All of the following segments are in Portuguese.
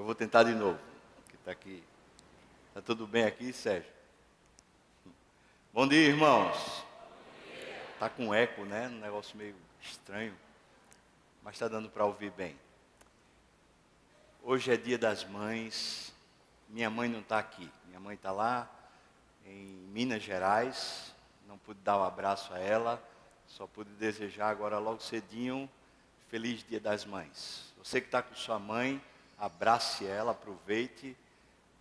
vou tentar de novo. Que está aqui. Está tudo bem aqui, Sérgio? Bom dia, irmãos. Está com eco, né? Um negócio meio estranho. Mas está dando para ouvir bem. Hoje é dia das mães. Minha mãe não está aqui. Minha mãe está lá em Minas Gerais. Não pude dar um abraço a ela. Só pude desejar agora logo cedinho. Feliz dia das mães. Você que está com sua mãe, abrace ela, aproveite.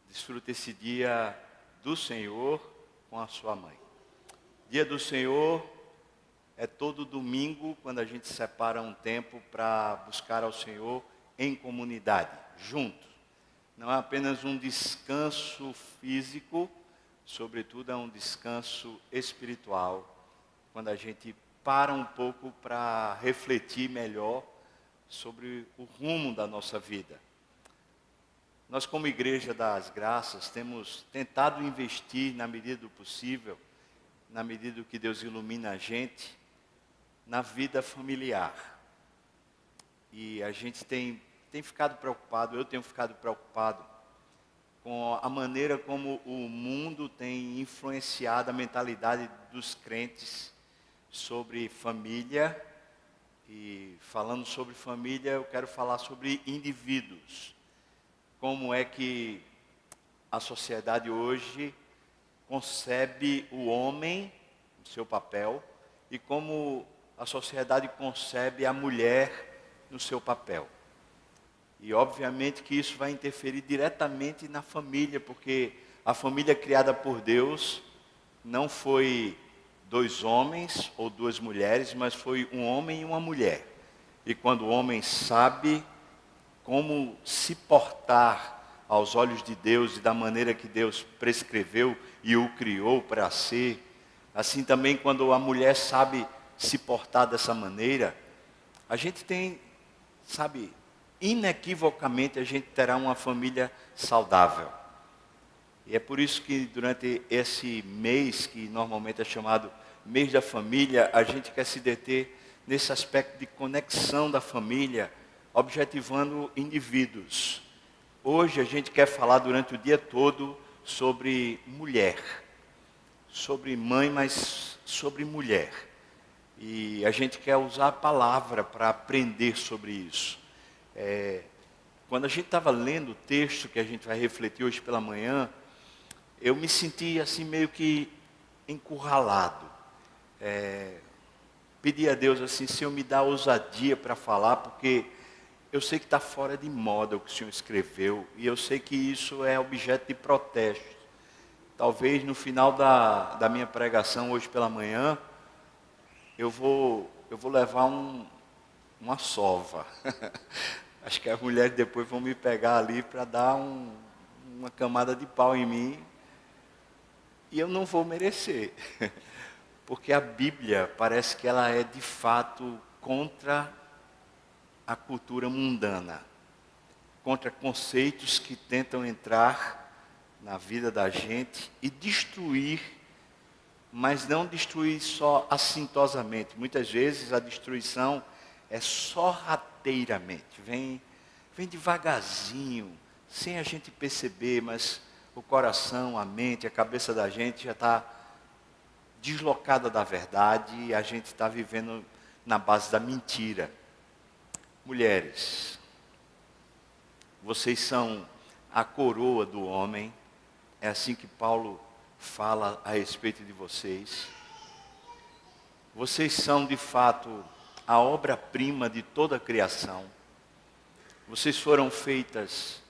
Desfrute esse dia do Senhor com a sua mãe. Dia do Senhor é todo domingo, quando a gente separa um tempo para buscar ao Senhor em comunidade, juntos. Não é apenas um descanso físico, sobretudo é um descanso espiritual, quando a gente para um pouco para refletir melhor sobre o rumo da nossa vida. Nós, como Igreja das Graças, temos tentado investir na medida do possível, na medida que Deus ilumina a gente, na vida familiar. E a gente tem ficado preocupado, eu tenho ficado preocupado com a maneira como o mundo tem influenciado a mentalidade dos crentes sobre família. E falando sobre família, eu quero falar sobre indivíduos. Como é que a sociedade hoje concebe o homem, o seu papel, e como a sociedade concebe a mulher no seu papel. E obviamente que isso vai interferir diretamente na família, porque a família criada por Deus não foi 2 homens ou 2 mulheres, mas foi um homem e uma mulher. E quando o homem sabe como se portar aos olhos de Deus e da maneira que Deus prescreveu e o criou para ser, assim também quando a mulher sabe se portar dessa maneira, a gente tem, inequivocamente a gente terá uma família saudável. E é por isso que durante esse mês, que normalmente é chamado mês da família, a gente quer se deter nesse aspecto de conexão da família, objetivando indivíduos. Hoje a gente quer falar durante o dia todo sobre mulher, sobre mãe, mas sobre mulher. E a gente quer usar a palavra para aprender sobre isso. Quando a gente estava lendo o texto que a gente vai refletir hoje pela manhã, eu me senti assim meio que encurralado. Pedi a Deus assim, Senhor, me dá ousadia para falar, porque eu sei que está fora de moda o que o Senhor escreveu, e eu sei que isso é objeto de protesto. Talvez no final da minha pregação hoje pela manhã, eu vou levar uma sova. Acho que as mulheres depois vão me pegar ali para dar uma camada de pau em mim, e eu não vou merecer. Porque a Bíblia parece que ela é de fato contra a cultura mundana, contra conceitos que tentam entrar na vida da gente e destruir, mas não destruir só assintosamente. Muitas vezes a destruição é sorrateiramente, vem devagarzinho, sem a gente perceber, mas o coração, a mente, a cabeça da gente já está deslocada da verdade e a gente está vivendo na base da mentira. Mulheres, vocês são a coroa do homem, é assim que Paulo fala a respeito de vocês. Vocês são de fato a obra-prima de toda a criação. Vocês foram feitas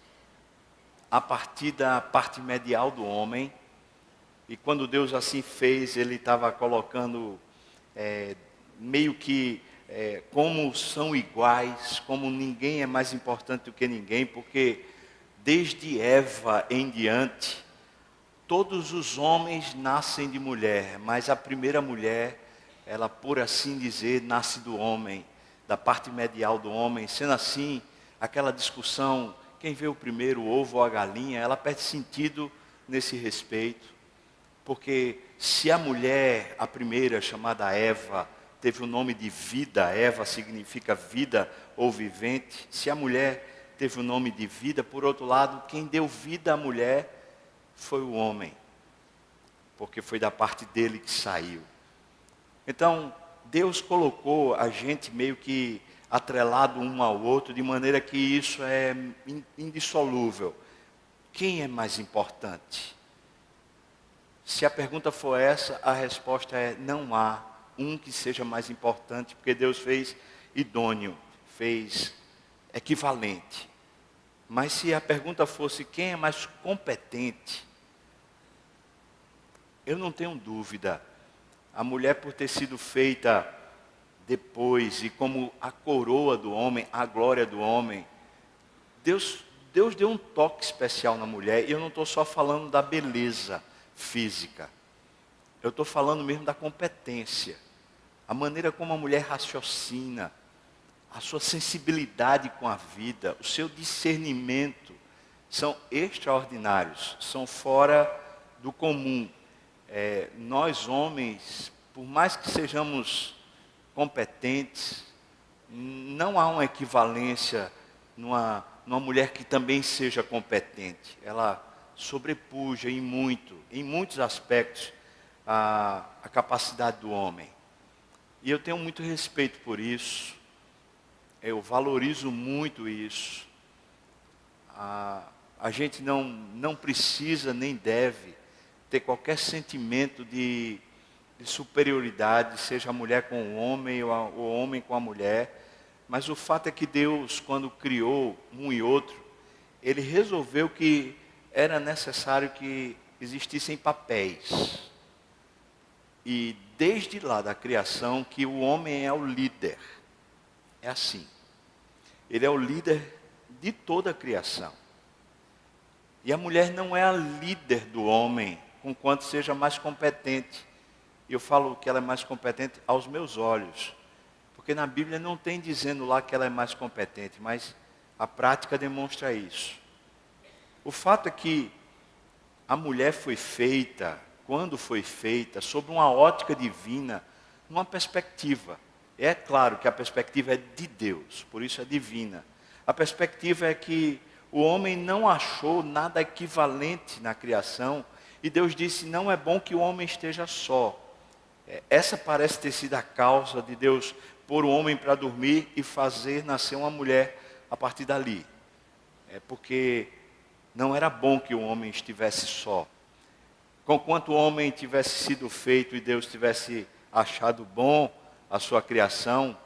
a partir da parte medial do homem. E quando Deus assim fez, Ele estava colocando meio que como são iguais, como ninguém é mais importante do que ninguém, porque desde Eva em diante, todos os homens nascem de mulher, mas a primeira mulher, ela por assim dizer, nasce do homem, da parte medial do homem. Sendo assim, aquela discussão, quem veio primeiro, o ovo ou a galinha, ela perde sentido nesse respeito. Porque se a mulher, a primeira, chamada Eva, teve o nome de vida, Eva significa vida ou vivente, se a mulher teve o nome de vida, por outro lado, quem deu vida à mulher foi o homem, porque foi da parte dele que saiu. Então, Deus colocou a gente meio que atrelado um ao outro, de maneira que isso é indissolúvel. Quem é mais importante? Se a pergunta for essa, a resposta é: não há um que seja mais importante, porque Deus fez idôneo, fez equivalente. Mas se a pergunta fosse quem é mais competente, eu não tenho dúvida. A mulher, por ter sido feita depois e como a coroa do homem, a glória do homem, Deus deu um toque especial na mulher. E eu não estou só falando da beleza física. Eu estou falando mesmo da competência. A maneira como a mulher raciocina, a sua sensibilidade com a vida, o seu discernimento, são extraordinários, são fora do comum. Nós homens, por mais que sejamos competentes, não há uma equivalência numa mulher que também seja competente. Ela sobrepuja em muitos aspectos, a capacidade do homem. E eu tenho muito respeito por isso, eu valorizo muito isso. A gente não precisa nem deve ter qualquer sentimento de superioridade, seja a mulher com o homem ou o homem com a mulher. Mas o fato é que Deus, quando criou um e outro, Ele resolveu que era necessário que existissem papéis. E desde lá da criação, que o homem é o líder. É assim. Ele é o líder de toda a criação. E a mulher não é a líder do homem, conquanto seja mais competente. Eu falo que ela é mais competente aos meus olhos. Porque na Bíblia não tem dizendo lá que ela é mais competente, mas a prática demonstra isso. O fato é que a mulher foi feita, quando foi feita, sob uma ótica divina, numa perspectiva. É claro que a perspectiva é de Deus, por isso é divina. A perspectiva é que o homem não achou nada equivalente na criação, e Deus disse: não é bom que o homem esteja só. Essa parece ter sido a causa de Deus pôr o homem para dormir e fazer nascer uma mulher a partir dali. Porque não era bom que o homem estivesse só. Conquanto o homem tivesse sido feito e Deus tivesse achado bom a sua criação,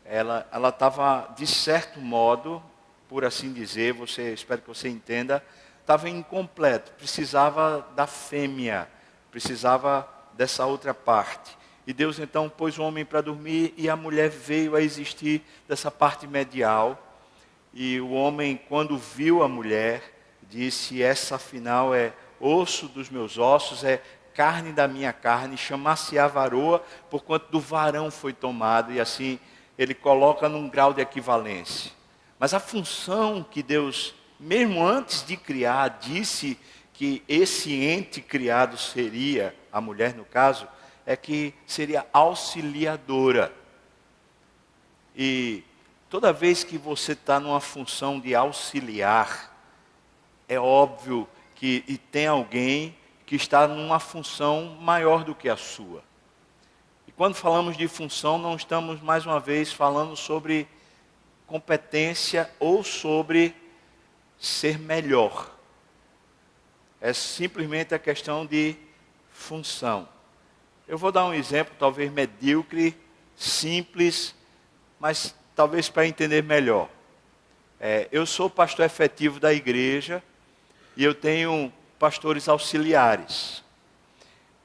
ela estava, de certo modo, por assim dizer, espero que você entenda, estava incompleto, precisava da fêmea, precisava dessa outra parte. E Deus então pôs o homem para dormir e a mulher veio a existir dessa parte medial. E o homem, quando viu a mulher, disse: essa afinal é osso dos meus ossos, é carne da minha carne, chamar-se-á varoa, porquanto do varão foi tomado. E assim ele coloca num grau de equivalência. Mas a função que Deus, mesmo antes de criar, disse que esse ente criado seria, a mulher no caso, é que seria auxiliadora. E toda vez que você está numa função de auxiliar, é óbvio que tem alguém que está numa função maior do que a sua. E quando falamos de função, não estamos mais uma vez falando sobre competência ou sobre ser melhor. É simplesmente a questão de função. Eu vou dar um exemplo, talvez medíocre, simples, mas talvez para entender melhor. Eu sou pastor efetivo da igreja e eu tenho pastores auxiliares.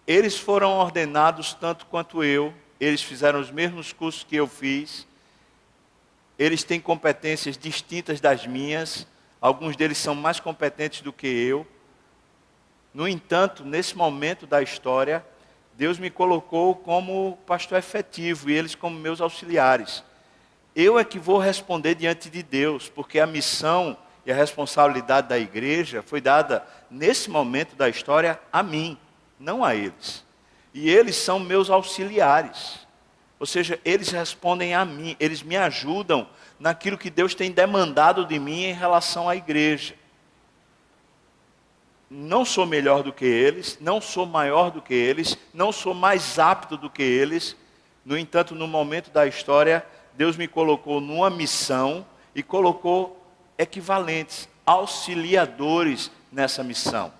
Eles foram ordenados tanto quanto eu, eles fizeram os mesmos cursos que eu fiz, eles têm competências distintas das minhas, alguns deles são mais competentes do que eu. No entanto, nesse momento da história, Deus me colocou como pastor efetivo e eles como meus auxiliares. Eu é que vou responder diante de Deus, porque a missão e a responsabilidade da igreja foi dada nesse momento da história a mim, não a eles. E eles são meus auxiliares. Ou seja, eles respondem a mim, eles me ajudam naquilo que Deus tem demandado de mim em relação à igreja. Não sou melhor do que eles, não sou maior do que eles, não sou mais apto do que eles. No entanto, no momento da história, Deus me colocou numa missão e colocou equivalentes, auxiliadores nessa missão.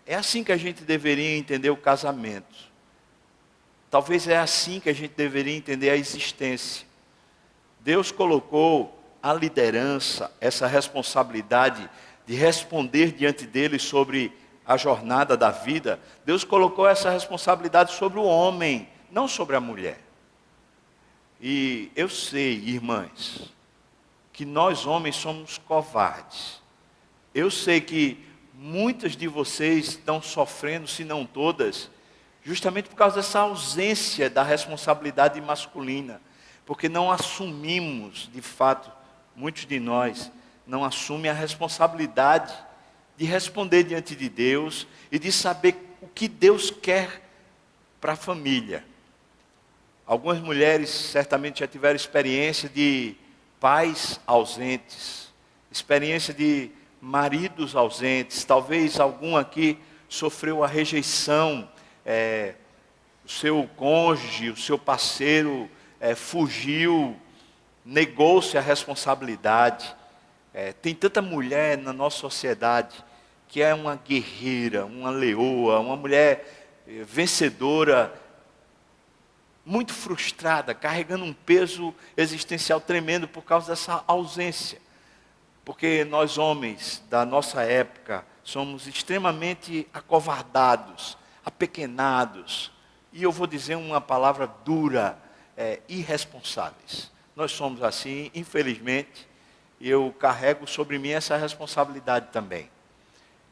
É assim que a gente deveria entender o casamento. Talvez é assim que a gente deveria entender a existência. Deus colocou a liderança, essa responsabilidade de responder diante dele sobre a jornada da vida. Deus colocou essa responsabilidade sobre o homem, não sobre a mulher. E eu sei, irmãs, que nós homens somos covardes. Eu sei que muitas de vocês estão sofrendo, se não todas, justamente por causa dessa ausência da responsabilidade masculina. Porque não assumimos, de fato, muitos de nós não assumem a responsabilidade de responder diante de Deus e de saber o que Deus quer para a família. Algumas mulheres certamente já tiveram experiência de pais ausentes, experiência de maridos ausentes, talvez algum aqui sofreu a rejeição, o seu cônjuge, o seu parceiro fugiu, negou-se a responsabilidade. Tem tanta mulher na nossa sociedade que é uma guerreira, uma leoa, uma mulher vencedora, muito frustrada, carregando um peso existencial tremendo por causa dessa ausência. Porque nós homens da nossa época somos extremamente acovardados, apequenados, e eu vou dizer uma palavra dura, irresponsáveis. Nós somos assim, infelizmente, e eu carrego sobre mim essa responsabilidade também.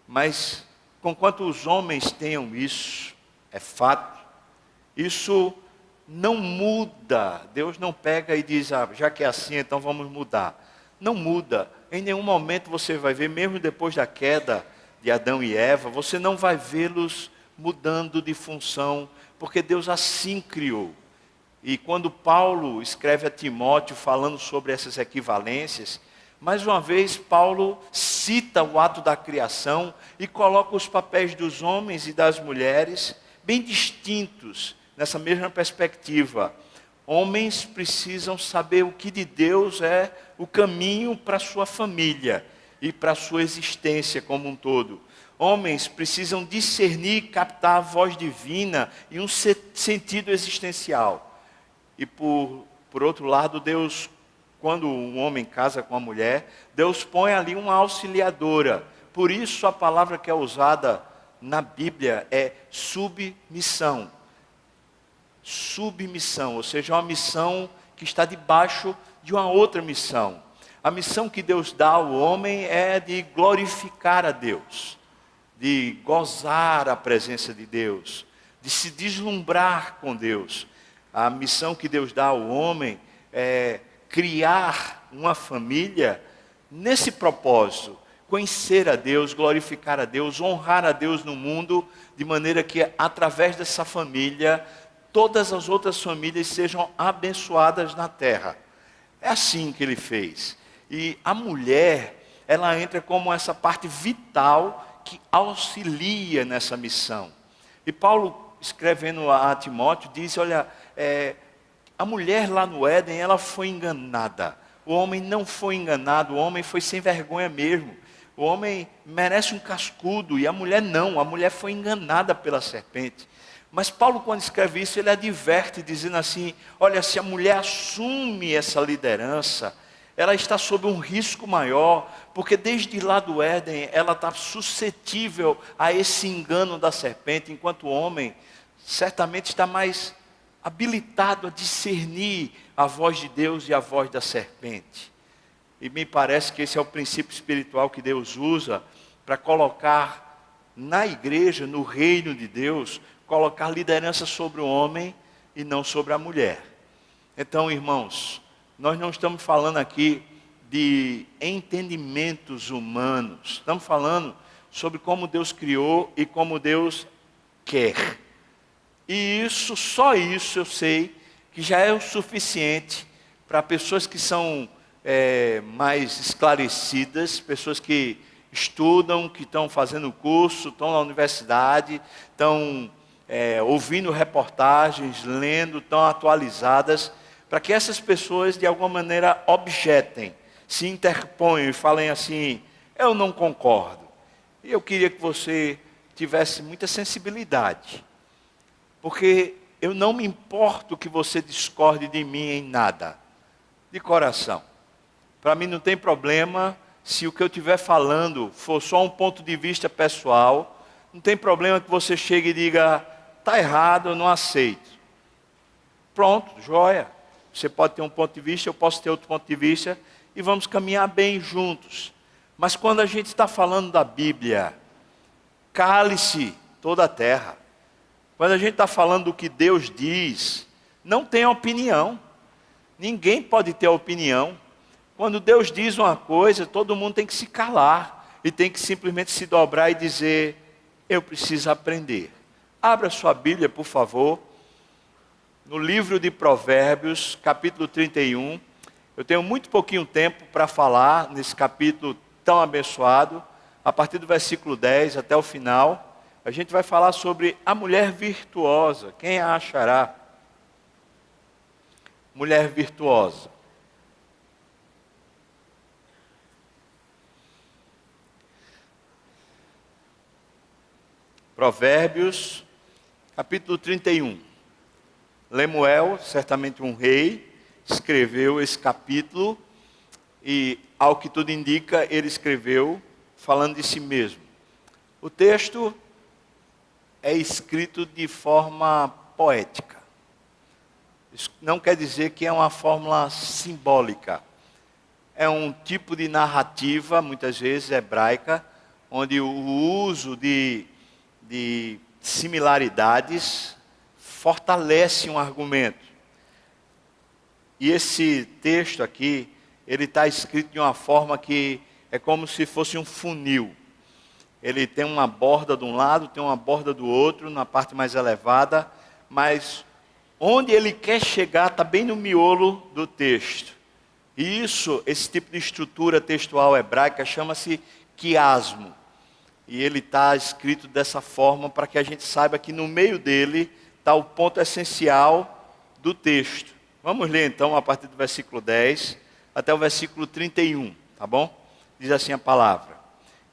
Mas, conquanto os homens tenham isso, é fato, isso não muda. Deus não pega e diz, já que é assim, então vamos mudar. Não muda. Em nenhum momento você vai ver, mesmo depois da queda de Adão e Eva, você não vai vê-los mudando de função, porque Deus assim criou. E quando Paulo escreve a Timóteo falando sobre essas equivalências, mais uma vez Paulo cita o ato da criação e coloca os papéis dos homens e das mulheres bem distintos nessa mesma perspectiva. Homens precisam saber o que de Deus é o caminho para a sua família e para a sua existência como um todo. Homens precisam discernir e captar a voz divina e um sentido existencial. E por outro lado, Deus, quando um homem casa com a mulher, Deus põe ali uma auxiliadora. Por isso a palavra que é usada na Bíblia é submissão. Submissão, ou seja, uma missão que está debaixo de uma outra missão. A missão que Deus dá ao homem é de glorificar a Deus, de gozar a presença de Deus, de se deslumbrar com Deus. A missão que Deus dá ao homem é criar uma família nesse propósito, conhecer a Deus, glorificar a Deus, honrar a Deus no mundo, de maneira que através dessa família, todas as outras famílias sejam abençoadas na terra. É assim que ele fez. E a mulher, ela entra como essa parte vital que auxilia nessa missão. E Paulo, escrevendo a Timóteo, diz, olha, a mulher lá no Éden, ela foi enganada. O homem não foi enganado, o homem foi sem vergonha mesmo. O homem merece um cascudo e a mulher não, a mulher foi enganada pela serpente. Mas Paulo, quando escreve isso, ele adverte, dizendo assim, olha, se a mulher assume essa liderança, ela está sob um risco maior, porque desde lá do Éden, ela está suscetível a esse engano da serpente, enquanto o homem certamente está mais habilitado a discernir a voz de Deus e a voz da serpente. E me parece que esse é o princípio espiritual que Deus usa para colocar na igreja, no reino de Deus, colocar liderança sobre o homem e não sobre a mulher. Então, irmãos, nós não estamos falando aqui de entendimentos humanos. Estamos falando sobre como Deus criou e como Deus quer. E isso, só isso eu sei que já é o suficiente para pessoas que são mais esclarecidas, pessoas que estudam, que estão fazendo curso, estão na universidade, estão ouvindo reportagens, lendo, estão atualizadas, para que essas pessoas de alguma maneira objetem, se interponham e falem assim: eu não concordo. E eu queria que você tivesse muita sensibilidade, porque eu não me importo que você discorde de mim em nada, de coração. Para mim não tem problema se o que eu estiver falando for só um ponto de vista pessoal. Não tem problema que você chegue e diga: está errado, eu não aceito. Pronto, joia. Você pode ter um ponto de vista, eu posso ter outro ponto de vista, e vamos caminhar bem juntos. Mas quando a gente está falando da Bíblia, cale-se toda a terra. Quando a gente está falando do que Deus diz, não tem opinião. Ninguém pode ter opinião. Quando Deus diz uma coisa, todo mundo tem que se calar. E tem que simplesmente se dobrar e dizer: eu preciso aprender. Abra sua Bíblia, por favor, no livro de Provérbios, capítulo 31. Eu tenho muito pouquinho tempo para falar nesse capítulo tão abençoado. A partir do versículo 10 até o final, a gente vai falar sobre a mulher virtuosa. Quem a achará? Mulher virtuosa. Provérbios, capítulo 31. Lemuel, certamente um rei, escreveu esse capítulo e, ao que tudo indica, ele escreveu falando de si mesmo. O texto é escrito de forma poética. Isso não quer dizer que é uma fórmula simbólica. É um tipo de narrativa, muitas vezes hebraica, onde o uso de similaridades fortalece um argumento. E esse texto aqui, ele está escrito de uma forma que é como se fosse um funil. Ele tem uma borda de um lado, tem uma borda do outro, na parte mais elevada, mas onde ele quer chegar está bem no miolo do texto. E esse tipo de estrutura textual hebraica chama-se quiasmo. E ele está escrito dessa forma para que a gente saiba que no meio dele está o ponto essencial do texto. Vamos ler então a partir do versículo 10 até o versículo 31, tá bom? Diz assim a palavra.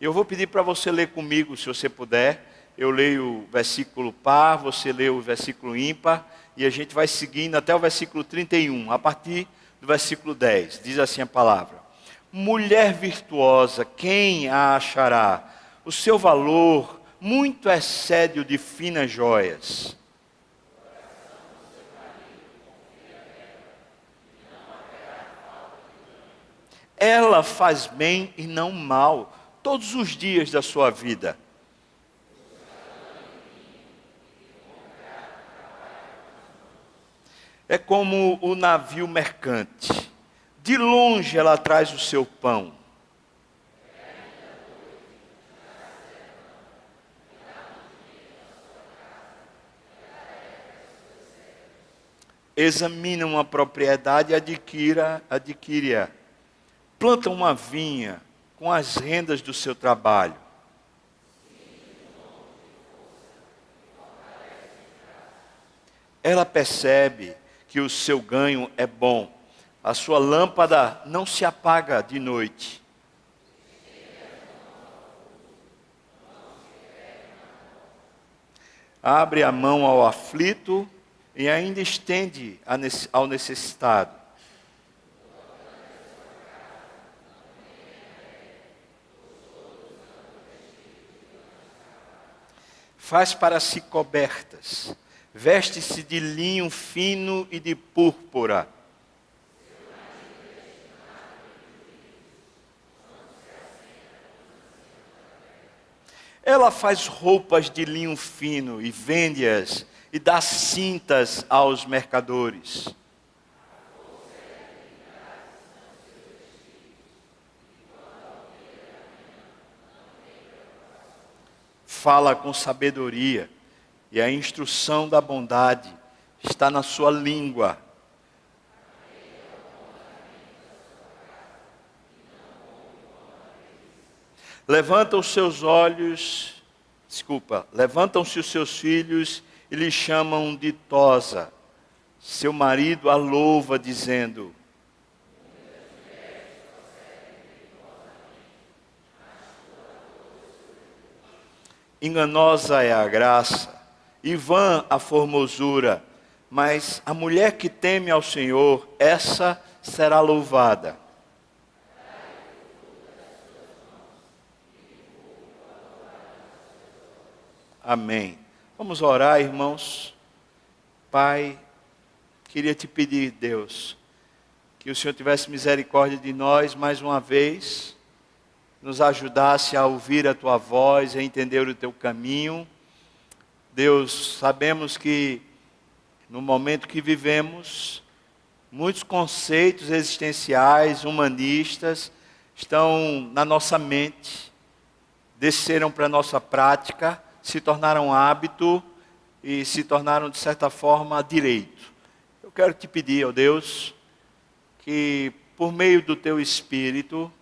Eu vou pedir para você ler comigo, se você puder. Eu leio o versículo par, você lê o versículo ímpar, e a gente vai seguindo até o versículo 31, a partir do versículo 10. Diz assim a palavra. Mulher virtuosa, quem a achará? O seu valor muito excede o de finas joias. Ela faz bem e não mal todos os dias da sua vida. É como o navio mercante. De longe ela traz o seu pão. Examina uma propriedade e adquire-a. Planta uma vinha com as rendas do seu trabalho. Ela percebe que o seu ganho é bom. A sua lâmpada não se apaga de noite. Abre a mão ao aflito e ainda estende ao necessitado. Faz para si cobertas, veste-se de linho fino e de púrpura. Ela faz roupas de linho fino e vende-as e dá cintas aos mercadores. Fala com sabedoria, e a instrução da bondade está na sua língua. Levantam-se os seus filhos e lhe chamam de Tosa. Seu marido a louva, dizendo: enganosa é a graça, e vã a formosura, mas a mulher que teme ao Senhor, essa será louvada. Amém. Vamos orar, irmãos. Pai, queria te pedir, Deus, que o Senhor tivesse misericórdia de nós mais uma vez, nos ajudasse a ouvir a Tua voz, a entender o Teu caminho. Deus, sabemos que no momento que vivemos, muitos conceitos existenciais, humanistas, estão na nossa mente, desceram para a nossa prática, se tornaram hábito e se tornaram, de certa forma, direito. Eu quero te pedir, ó Deus, que por meio do Teu Espírito,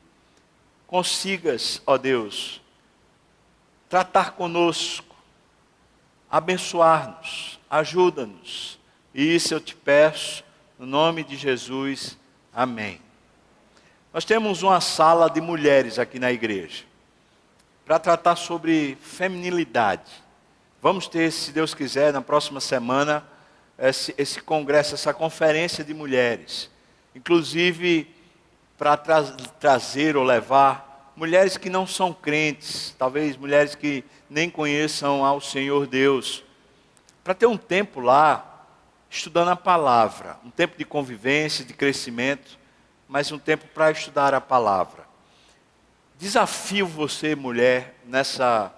consigas, ó Deus, tratar conosco, abençoar-nos, ajuda-nos. E isso eu te peço, no nome de Jesus, amém. Nós temos uma sala de mulheres aqui na igreja, para tratar sobre feminilidade. Vamos ter, se Deus quiser, na próxima semana, esse congresso, essa conferência de mulheres. Inclusive, para trazer ou levar mulheres que não são crentes, talvez mulheres que nem conheçam ao Senhor Deus, para ter um tempo lá, estudando a palavra, um tempo de convivência, de crescimento, mas um tempo para estudar a palavra. Desafio você, mulher, nessa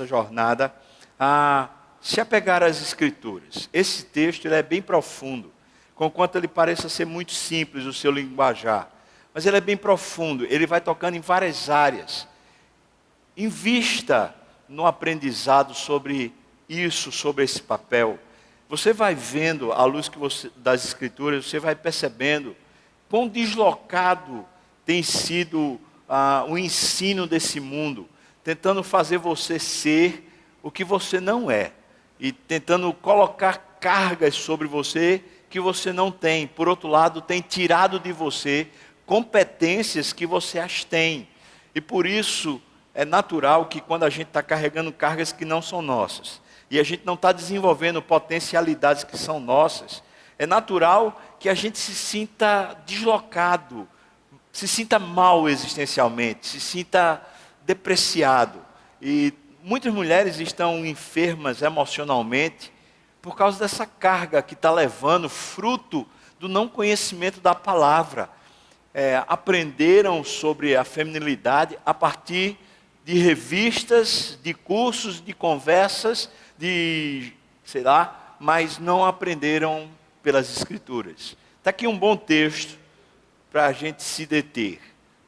jornada, a se apegar às Escrituras. Esse texto ele é bem profundo, conquanto ele pareça ser muito simples o seu linguajar. Mas ele é bem profundo, ele vai tocando em várias áreas. Invista no aprendizado sobre isso, sobre esse papel. Você vai vendo, à luz das Escrituras, você vai percebendo quão deslocado tem sido o ensino desse mundo, tentando fazer você ser o que você não é, e tentando colocar cargas sobre você que você não tem. Por outro lado, tem tirado de você competências que você as tem. E por isso é natural que quando a gente está carregando cargas que não são nossas, e a gente não está desenvolvendo potencialidades que são nossas, é natural que a gente se sinta deslocado, se sinta mal existencialmente, se sinta depreciado. E muitas mulheres estão enfermas emocionalmente por causa dessa carga que está levando, fruto do não conhecimento da palavra. Aprenderam sobre a feminilidade a partir de revistas, de cursos, de conversas, mas não aprenderam pelas Escrituras. Está aqui um bom texto para a gente se deter.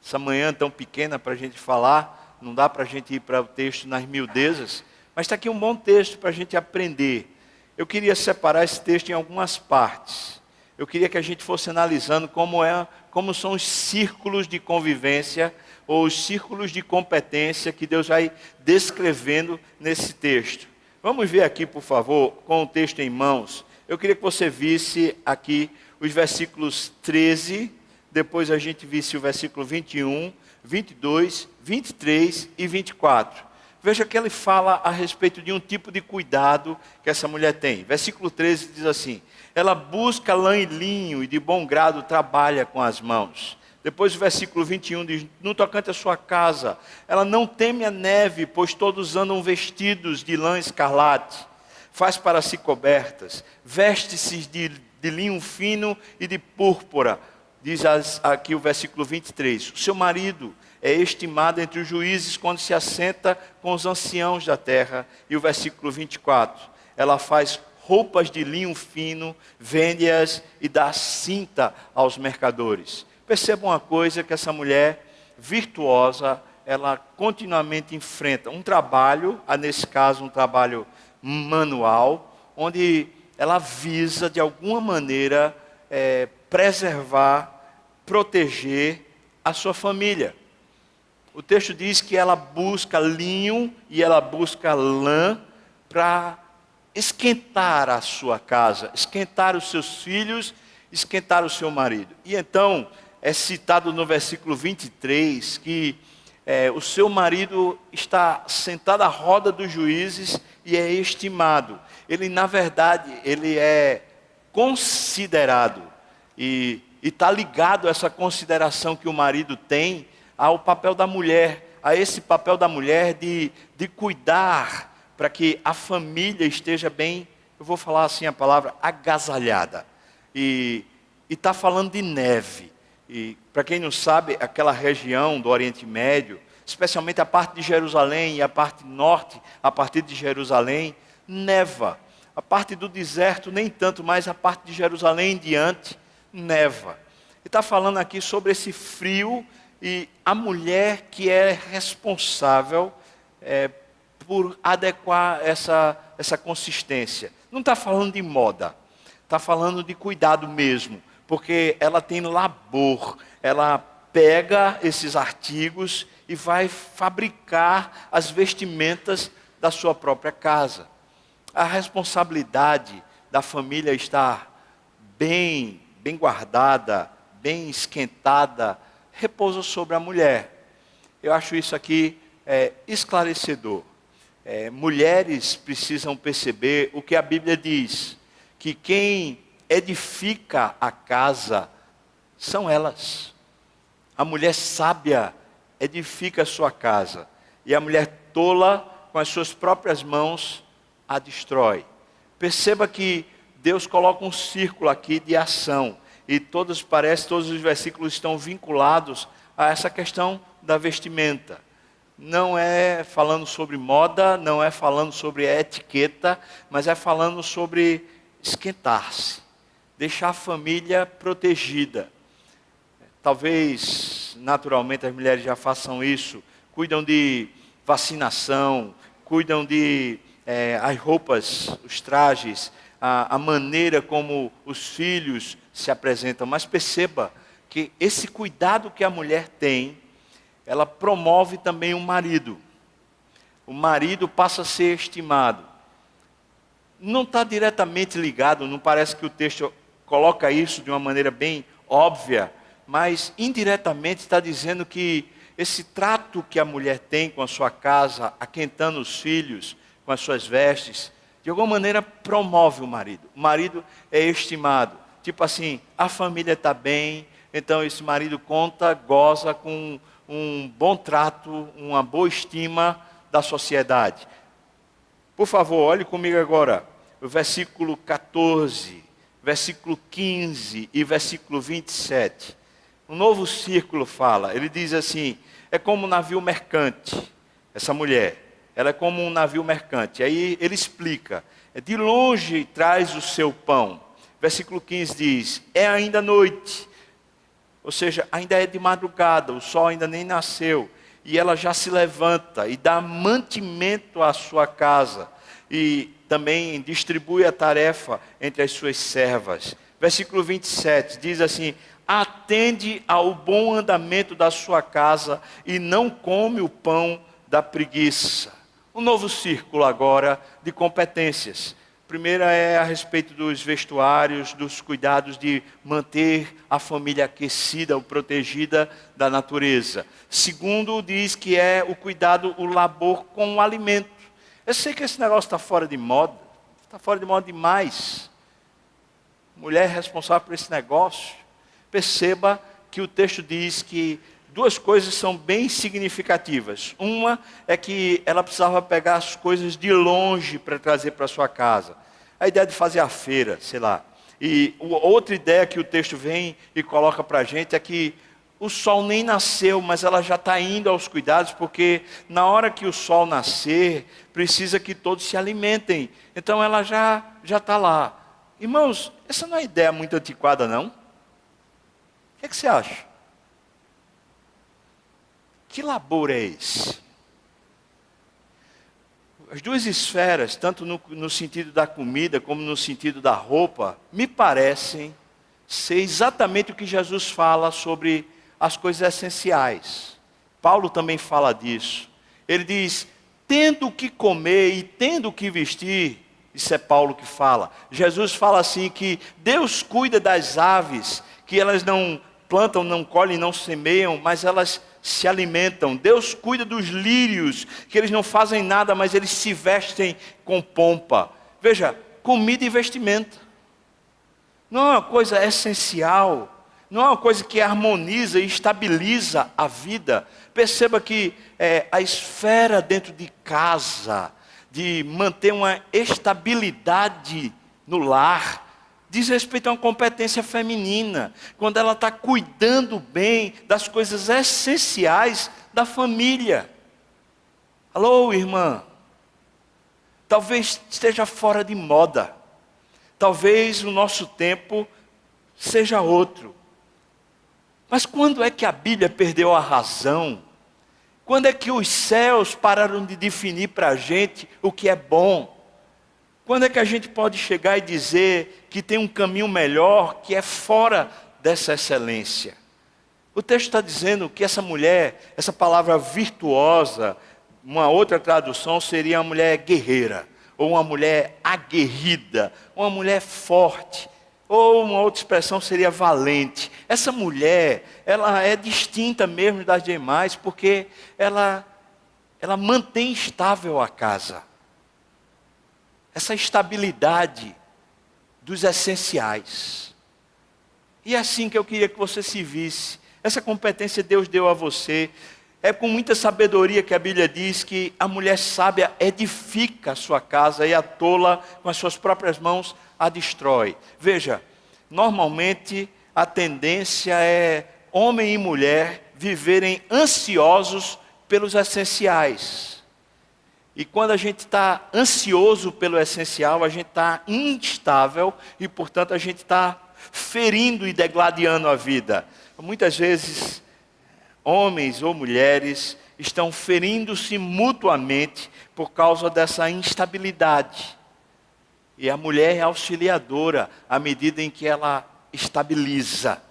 Essa manhã tão pequena para a gente falar, não dá para a gente ir para o texto nas miudezas, mas está aqui um bom texto para a gente aprender. Eu queria separar esse texto em algumas partes. Eu queria que a gente fosse analisando como são os círculos de convivência, ou os círculos de competência que Deus vai descrevendo nesse texto. Vamos ver aqui, por favor, com o texto em mãos. Eu queria que você visse aqui os versículos 13, depois a gente visse o versículo 21, 22, 23 e 24. Veja que ele fala a respeito de um tipo de cuidado que essa mulher tem. Versículo 13 diz assim: ela busca lã e linho e de bom grado trabalha com as mãos. Depois o versículo 21 diz: no tocante à sua casa, ela não teme a neve, pois todos andam vestidos de lã escarlate. Faz para si cobertas, veste-se de linho fino e de púrpura. Diz aqui o versículo 23, o seu marido é estimado entre os juízes quando se assenta com os anciãos da terra. E o versículo 24, ela faz roupas de linho fino, vende-as e dá cinta aos mercadores. Perceba uma coisa, que essa mulher virtuosa, ela continuamente enfrenta um trabalho, nesse caso um trabalho manual, onde ela visa de alguma maneira preservar, proteger a sua família. o texto diz que ela busca linho e ela busca lã para esquentar a sua casa, esquentar os seus filhos, esquentar o seu marido. E então é citado no versículo 23 que o seu marido está sentado à roda dos juízes e é estimado. Ele, na verdade, ele é considerado e está ligado a essa consideração que o marido tem ao papel da mulher, a esse papel da mulher de cuidar para que a família esteja bem, eu vou falar assim a palavra, agasalhada. E está falando de neve. E para quem não sabe, aquela região do Oriente Médio, especialmente a parte de Jerusalém e a parte norte, a partir de Jerusalém, neva. A parte do deserto nem tanto, mas a parte de Jerusalém em diante, neva. E está falando aqui sobre esse frio e a mulher que é responsável por adequar essa consistência. Não está falando de moda, está falando de cuidado mesmo, porque ela tem labor, ela pega esses artigos e vai fabricar as vestimentas da sua própria casa. A responsabilidade da família estar bem guardada, bem esquentada, repousa sobre a mulher. Eu acho isso aqui esclarecedor. Mulheres precisam perceber o que a Bíblia diz, que quem edifica a casa são elas. A mulher sábia edifica a sua casa, e a mulher tola, com as suas próprias mãos, a destrói. Perceba que Deus coloca um círculo aqui de ação, e todos os versículos estão vinculados a essa questão da vestimenta. Não é falando sobre moda, não é falando sobre etiqueta, mas é falando sobre esquentar-se, deixar a família protegida. Talvez, naturalmente, as mulheres já façam isso, cuidam de vacinação, cuidam de as roupas, os trajes, a maneira como os filhos se apresentam. Mas perceba que esse cuidado que a mulher tem, ela promove também o marido. O marido passa a ser estimado. Não está diretamente ligado, não parece que o texto coloca isso de uma maneira bem óbvia, mas indiretamente está dizendo que esse trato que a mulher tem com a sua casa, aquentando os filhos, com as suas vestes, de alguma maneira promove o marido. O marido é estimado. Tipo assim, a família está bem, então esse marido goza com um bom trato, uma boa estima da sociedade. Por favor, olhe comigo agora, o versículo 14, versículo 15 e versículo 27. Um novo círculo fala, ele diz assim, é como um navio mercante, essa mulher, ela é como um navio mercante. Aí ele explica, de longe traz o seu pão. Versículo 15 diz, é ainda noite, ou seja, ainda é de madrugada, o sol ainda nem nasceu, e ela já se levanta e dá mantimento à sua casa, e também distribui a tarefa entre as suas servas. Versículo 27 diz assim, atende ao bom andamento da sua casa e não come o pão da preguiça. Um novo círculo agora de competências. Primeira é a respeito dos vestuários, dos cuidados de manter a família aquecida ou protegida da natureza. Segundo, diz que é o cuidado, o labor com o alimento. Eu sei que esse negócio está fora de moda, está fora de moda demais. Mulher responsável por esse negócio. Perceba que o texto diz que duas coisas são bem significativas. Uma é que ela precisava pegar as coisas de longe para trazer para sua casa. A ideia de fazer a feira, sei lá. E outra ideia que o texto vem e coloca para a gente é que o sol nem nasceu, mas ela já está indo aos cuidados, porque na hora que o sol nascer, precisa que todos se alimentem. Então ela já está lá. Irmãos, essa não é ideia muito antiquada, não? O que você acha? Que labor é esse? As duas esferas, tanto no sentido da comida como no sentido da roupa, me parecem ser exatamente o que Jesus fala sobre as coisas essenciais. Paulo também fala disso. Ele diz, tendo o que comer e tendo o que vestir, isso é Paulo que fala. Jesus fala assim que Deus cuida das aves, que elas não plantam, não colhem, não semeiam, mas elas se alimentam. Deus cuida dos lírios, que eles não fazem nada, mas eles se vestem com pompa. Veja, comida e vestimenta. Não é uma coisa essencial, não é uma coisa que harmoniza e estabiliza a vida. Perceba que a esfera dentro de casa, de manter uma estabilidade no lar, diz respeito a uma competência feminina, quando ela está cuidando bem das coisas essenciais da família. Alô, irmã? Talvez esteja fora de moda, talvez o nosso tempo seja outro. Mas quando é que a Bíblia perdeu a razão? Quando é que os céus pararam de definir para a gente o que é bom? Quando é que a gente pode chegar e dizer que tem um caminho melhor, que é fora dessa excelência? O texto está dizendo que essa mulher, essa palavra virtuosa, uma outra tradução seria uma mulher guerreira, ou uma mulher aguerrida, uma mulher forte, ou uma outra expressão seria valente. Essa mulher, ela é distinta mesmo das demais, porque ela mantém estável a casa. Essa estabilidade dos essenciais. E é assim que eu queria que você se visse. Essa competência Deus deu a você. É com muita sabedoria que a Bíblia diz que a mulher sábia edifica a sua casa e a tola com as suas próprias mãos a destrói. Veja, normalmente a tendência é homem e mulher viverem ansiosos pelos essenciais. E quando a gente está ansioso pelo essencial, a gente está instável e, portanto, a gente está ferindo e degladiando a vida. Muitas vezes, homens ou mulheres estão ferindo-se mutuamente por causa dessa instabilidade. E a mulher é auxiliadora à medida em que ela estabiliza.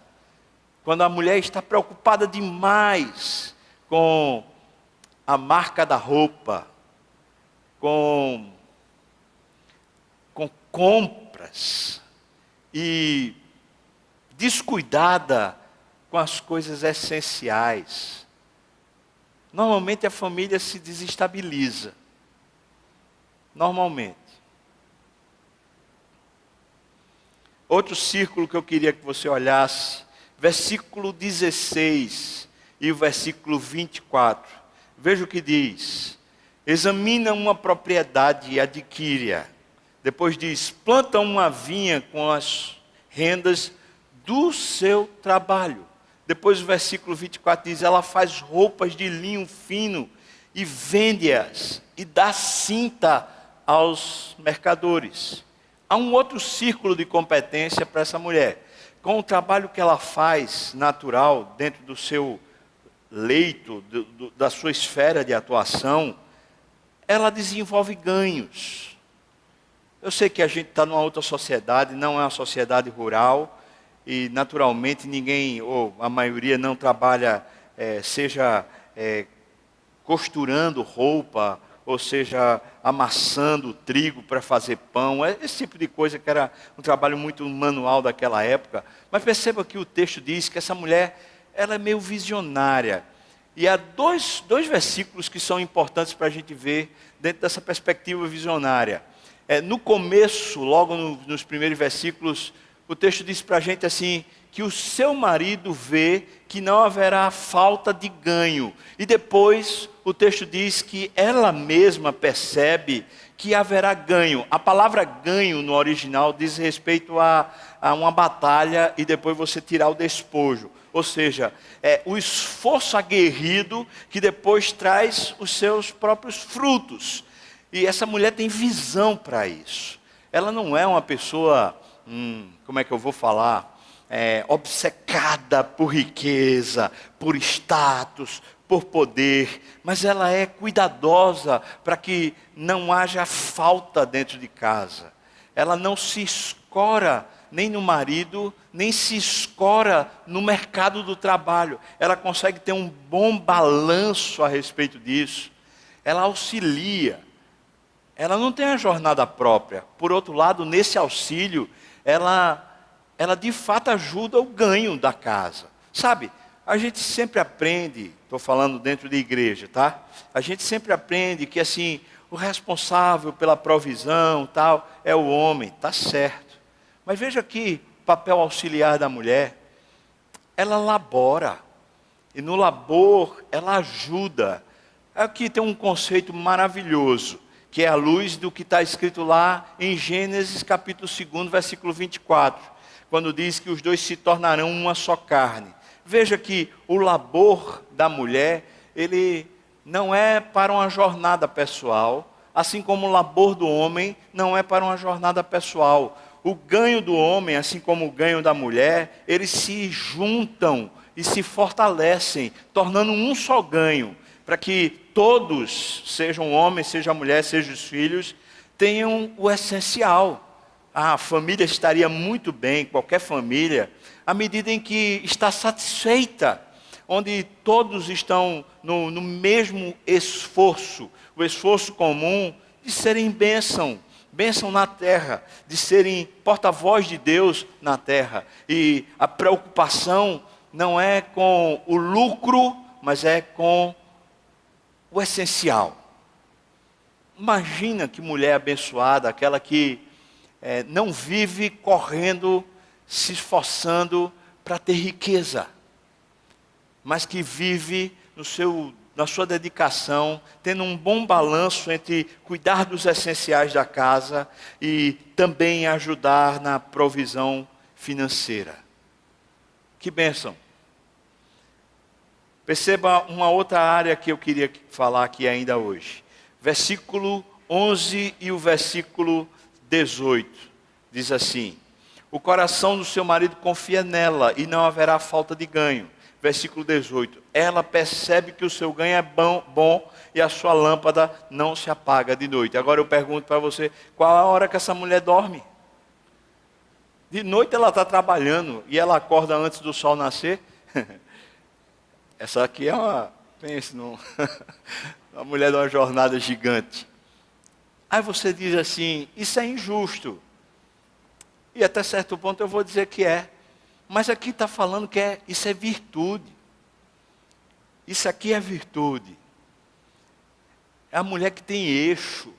Quando a mulher está preocupada demais com a marca da roupa, com compras e descuidada com as coisas essenciais, normalmente a família se desestabiliza. Normalmente. Outro círculo que eu queria que você olhasse, versículo 16 e o versículo 24. Veja o que diz. Examina uma propriedade e adquire-a. Depois diz, planta uma vinha com as rendas do seu trabalho. Depois o versículo 24 diz, ela faz roupas de linho fino e vende-as e dá cinta aos mercadores. Há um outro círculo de competência para essa mulher. Com o trabalho que ela faz natural dentro do seu leito, da sua esfera de atuação, ela desenvolve ganhos. Eu sei que a gente está numa outra sociedade, não é uma sociedade rural, e naturalmente ninguém, ou a maioria não trabalha, seja costurando roupa, ou seja, amassando trigo para fazer pão, esse tipo de coisa que era um trabalho muito manual daquela época. Mas perceba que o texto diz que essa mulher, ela é meio visionária. E há dois versículos que são importantes para a gente ver dentro dessa perspectiva visionária. No começo, logo nos primeiros versículos, o texto diz para a gente assim, que o seu marido vê que não haverá falta de ganho. E depois o texto diz que ela mesma percebe que haverá ganho. A palavra ganho no original diz respeito a uma batalha e depois você tirar o despojo. Ou seja, o esforço aguerrido que depois traz os seus próprios frutos. E essa mulher tem visão para isso. Ela não é uma pessoa, como é que eu vou falar? Obcecada por riqueza, por status, por poder. Mas ela é cuidadosa para que não haja falta dentro de casa. Ela não se escora nem no marido, nem se escora no mercado do trabalho. Ela consegue ter um bom balanço a respeito disso. Ela auxilia. Ela não tem a jornada própria. Por outro lado, nesse auxílio, ela de fato ajuda o ganho da casa. Sabe, a gente sempre aprende, estou falando dentro de igreja, tá? A gente sempre aprende que assim, o responsável pela provisão tal, é o homem, tá certo. Mas veja aqui, o papel auxiliar da mulher, ela labora. E no labor, ela ajuda. Aqui tem um conceito maravilhoso, que é a luz do que está escrito lá em Gênesis capítulo 2, versículo 24, quando diz que os dois se tornarão uma só carne. Veja que o labor da mulher, ele não é para uma jornada pessoal, assim como o labor do homem não é para uma jornada pessoal. O ganho do homem, assim como o ganho da mulher, eles se juntam e se fortalecem, tornando um só ganho, para que todos, sejam homens, seja mulher, sejam os filhos, tenham o essencial. A família estaria muito bem, qualquer família, à medida em que está satisfeita, onde todos estão no mesmo esforço, o esforço comum de serem bênção na terra, de serem porta-voz de Deus na terra. E a preocupação não é com o lucro, mas é com o essencial. Imagina que mulher abençoada, aquela que não vive correndo, se esforçando para ter riqueza, mas que vive na sua dedicação, tendo um bom balanço entre cuidar dos essenciais da casa e também ajudar na provisão financeira. Que bênção! Perceba uma outra área que eu queria falar aqui ainda hoje. Versículo 11 e o versículo 18. Diz assim: o coração do seu marido confia nela e não haverá falta de ganho. Versículo 18. Ela percebe que o seu ganho é bom e a sua lâmpada não se apaga de noite. Agora eu pergunto para você, qual a hora que essa mulher dorme? De noite ela está trabalhando e ela acorda antes do sol nascer? Essa aqui é pense uma mulher de uma jornada gigante. Aí você diz assim, isso é injusto. E até certo ponto eu vou dizer que é. Mas aqui está falando que isso é virtude. Isso aqui é virtude. É a mulher que tem eixo.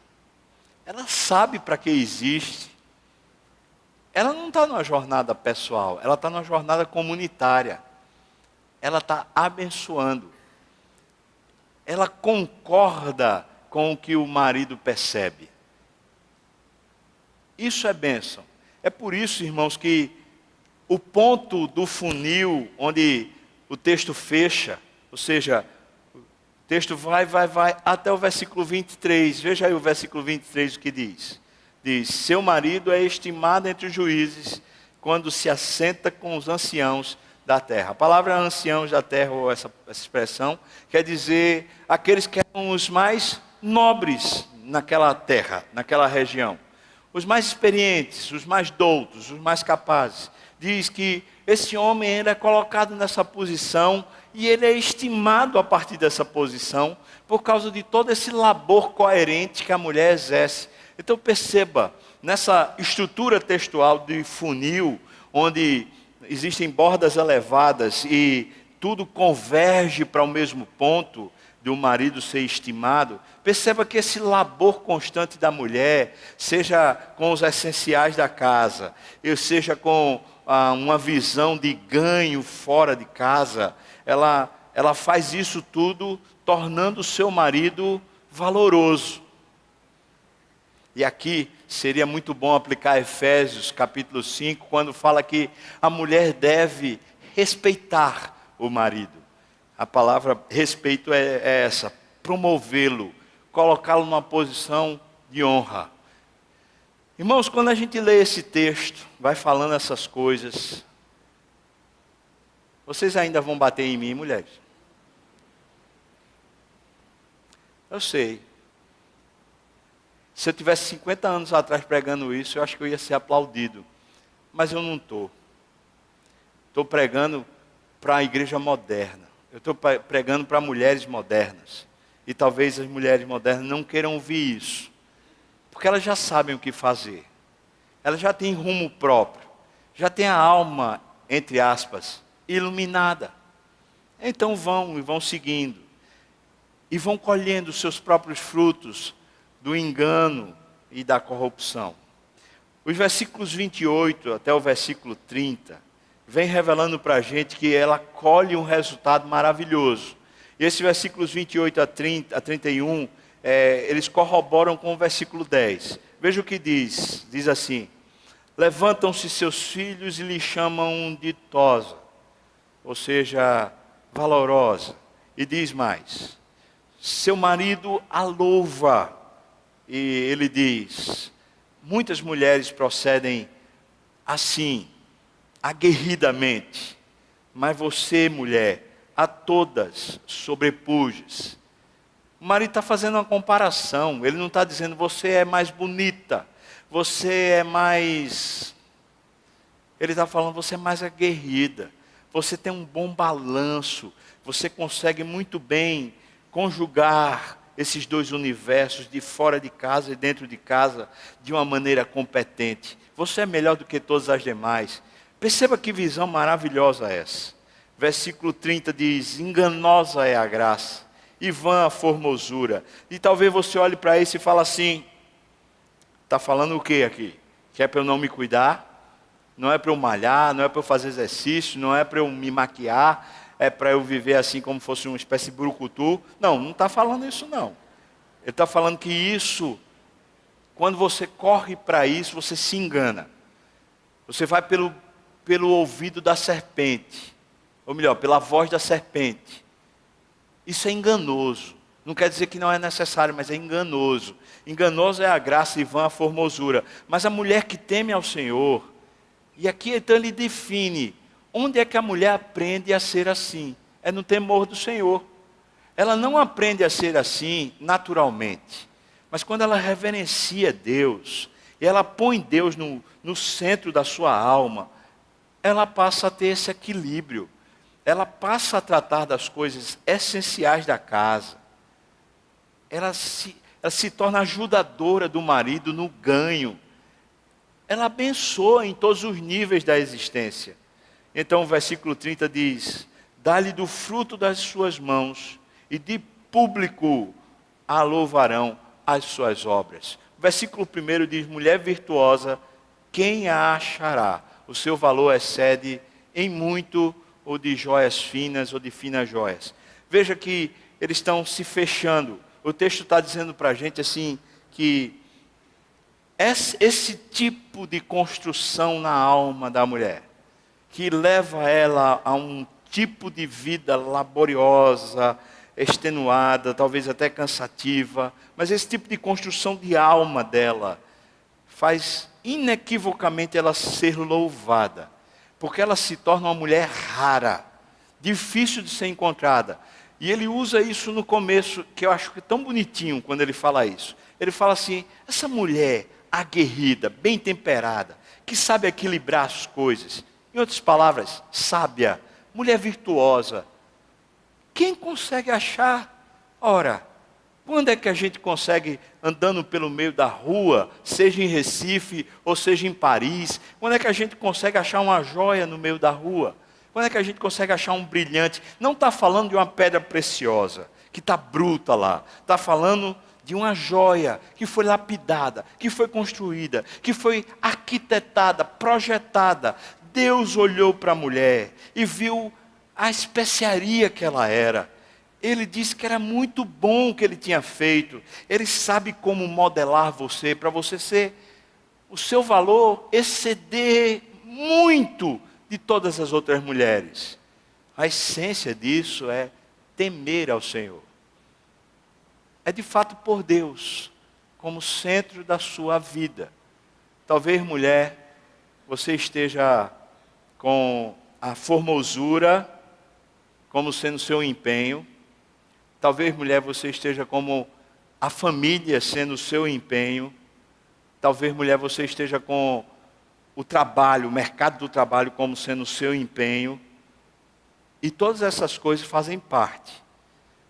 Ela sabe para que existe. Ela não está numa jornada pessoal, ela está numa jornada comunitária. Ela está abençoando. Ela concorda com o que o marido percebe. Isso é bênção. É por isso, irmãos, que o ponto do funil, onde o texto fecha, ou seja, o texto vai, até o versículo 23. Veja aí o versículo 23 o que diz. Diz, seu marido é estimado entre os juízes, quando se assenta com os anciãos da terra. A palavra anciãos da terra, ou essa expressão, quer dizer aqueles que eram os mais nobres naquela terra, naquela região. Os mais experientes, os mais doutos, os mais capazes. Diz que esse homem ele é colocado nessa posição e ele é estimado a partir dessa posição por causa de todo esse labor coerente que a mulher exerce. Então perceba, nessa estrutura textual de funil, onde existem bordas elevadas e tudo converge para o mesmo ponto de um marido ser estimado, perceba que esse labor constante da mulher, seja com os essenciais da casa, ou seja com uma visão de ganho fora de casa, ela faz isso tudo tornando o seu marido valoroso. E aqui seria muito bom aplicar Efésios capítulo 5, quando fala que a mulher deve respeitar o marido. A palavra respeito é essa, promovê-lo, colocá-lo numa posição de honra. Irmãos, quando a gente lê esse texto, vai falando essas coisas, vocês ainda vão bater em mim, mulheres? Eu sei. Se eu tivesse 50 anos atrás pregando isso, eu acho que eu ia ser aplaudido. mas eu não estou. Estou pregando para a igreja moderna. Eu estou pregando para mulheres modernas. E talvez as mulheres modernas não queiram ouvir isso. Porque elas já sabem o que fazer. Elas já têm rumo próprio. Já têm a alma, entre aspas, iluminada. Então vão seguindo. E vão colhendo os seus próprios frutos do engano e da corrupção. Os versículos 28 até o versículo 30, vem revelando para a gente que ela colhe um resultado maravilhoso. E esses versículos 28 a 31, eles corroboram com o versículo 10. Veja o que diz assim: levantam-se seus filhos e lhe chamam ditosa, ou seja, valorosa. E diz mais, seu marido a louva. E ele diz, muitas mulheres procedem assim, aguerridamente. Mas você, mulher, a todas sobrepujes. O marido está fazendo uma comparação. Ele não está dizendo, você é mais bonita. Você é mais... Ele está falando, você é mais aguerrida. Você tem um bom balanço. Você consegue muito bem conjugar esses dois universos, de fora de casa e dentro de casa, de uma maneira competente. Você é melhor do que todas as demais. Perceba que visão maravilhosa é essa. Versículo 30 diz, enganosa é a graça, e vã a formosura. E talvez você olhe para isso e fale assim, está falando o que aqui? Que é para eu não me cuidar? Não é para eu malhar, não é para eu fazer exercício, não é para eu me maquiar, é para eu viver assim como fosse uma espécie de brucutu. Não está falando isso não. Ele está falando que isso, quando você corre para isso, você se engana. Você vai pelo ouvido da serpente. Ou melhor, pela voz da serpente. Isso é enganoso. Não quer dizer que não é necessário, mas é enganoso. Enganoso é a graça e vã a formosura. Mas a mulher que teme ao Senhor, e aqui então ele define, onde é que a mulher aprende a ser assim? É no temor do Senhor. Ela não aprende a ser assim naturalmente. Mas quando ela reverencia Deus, e ela põe Deus no centro da sua alma, ela passa a ter esse equilíbrio. Ela passa a tratar das coisas essenciais da casa. Ela se torna ajudadora do marido no ganho. Ela abençoa em todos os níveis da existência. Então o versículo 30 diz, dá-lhe do fruto das suas mãos, e de público a louvarão as suas obras. O versículo 1 diz, mulher virtuosa, quem a achará? O seu valor excede em muito ou de joias finas ou de finas joias. Veja que eles estão se fechando. O texto está dizendo para a gente assim, que esse tipo de construção na alma da mulher, que leva ela a um tipo de vida laboriosa, extenuada, talvez até cansativa, mas esse tipo de construção de alma dela faz inequivocamente ela ser louvada, porque ela se torna uma mulher rara, difícil de ser encontrada. E ele usa isso no começo, que eu acho que é tão bonitinho quando ele fala isso. Ele fala assim, essa mulher aguerrida, bem temperada, que sabe equilibrar as coisas, em outras palavras, sábia, mulher virtuosa. Quem consegue achar? Ora, quando é que a gente consegue, andando pelo meio da rua, seja em Recife ou seja em Paris, quando é que a gente consegue achar uma joia no meio da rua? Quando é que a gente consegue achar um brilhante? Não está falando de uma pedra preciosa, que está bruta lá. Está falando de uma joia que foi lapidada, que foi construída, que foi arquitetada, projetada. Deus olhou para a mulher e viu a especiaria que ela era. Ele disse que era muito bom o que ele tinha feito. Ele sabe como modelar você, para você ser, o seu valor exceder muito de todas as outras mulheres. A essência disso é temer ao Senhor. É de fato por Deus, como centro da sua vida. Talvez, mulher, você esteja com a formosura como sendo seu empenho. Talvez, mulher, você esteja como a família sendo o seu empenho. Talvez, mulher, você esteja com o trabalho, o mercado do trabalho como sendo o seu empenho. E todas essas coisas fazem parte.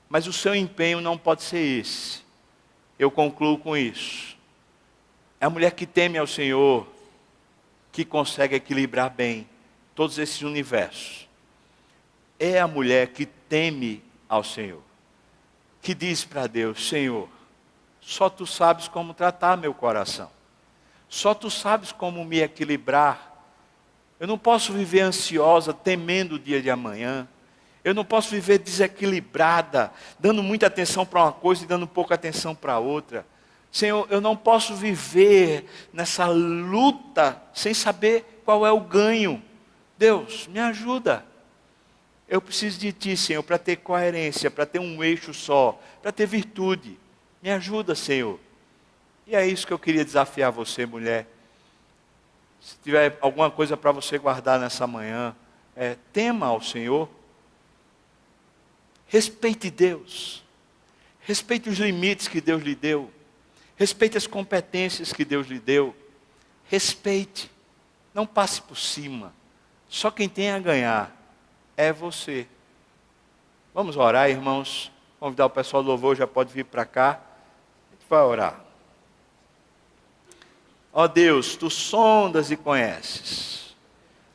Mas o seu empenho não pode ser esse. Eu concluo com isso. É a mulher que teme ao Senhor que consegue equilibrar bem todos esses universos. É a mulher que teme ao Senhor, que diz para Deus: Senhor, só Tu sabes como tratar meu coração. Só Tu sabes como me equilibrar. Eu não posso viver ansiosa, temendo o dia de amanhã. Eu não posso viver desequilibrada, dando muita atenção para uma coisa e dando pouca atenção para outra. Senhor, eu não posso viver nessa luta sem saber qual é o ganho. Deus, me ajuda. Eu preciso de Ti, Senhor, para ter coerência, para ter um eixo só, para ter virtude. Me ajuda, Senhor. E é isso que eu queria desafiar você, mulher. Se tiver alguma coisa para você guardar nessa manhã, tema ao Senhor. Respeite Deus. Respeite os limites que Deus lhe deu. Respeite as competências que Deus lhe deu. Respeite. Não passe por cima. Só quem tem a ganhar é você. Vamos orar, irmãos. Convidar o pessoal do louvor, já pode vir para cá. A gente vai orar. Ó Deus, Tu sondas e conheces.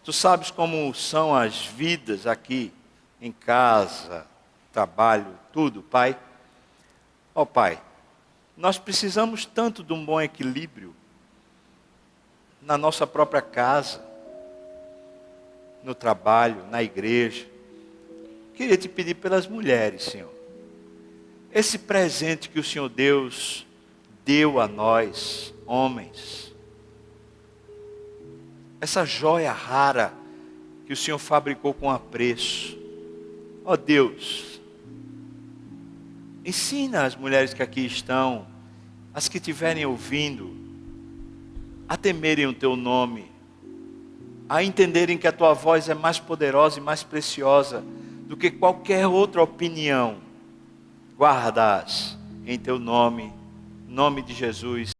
Tu sabes como são as vidas aqui, em casa, trabalho, tudo, Pai. Ó Pai, nós precisamos tanto de um bom equilíbrio na nossa própria casa, no trabalho, na igreja. Queria te pedir pelas mulheres, Senhor. Esse presente que o Senhor Deus deu a nós, homens. Essa joia rara que o Senhor fabricou com apreço. Ó Deus, ensina as mulheres que aqui estão, as que estiverem ouvindo, a temerem o Teu nome, a entenderem que a Tua voz é mais poderosa e mais preciosa do que qualquer outra opinião. Guarda-as em Teu nome, em nome de Jesus.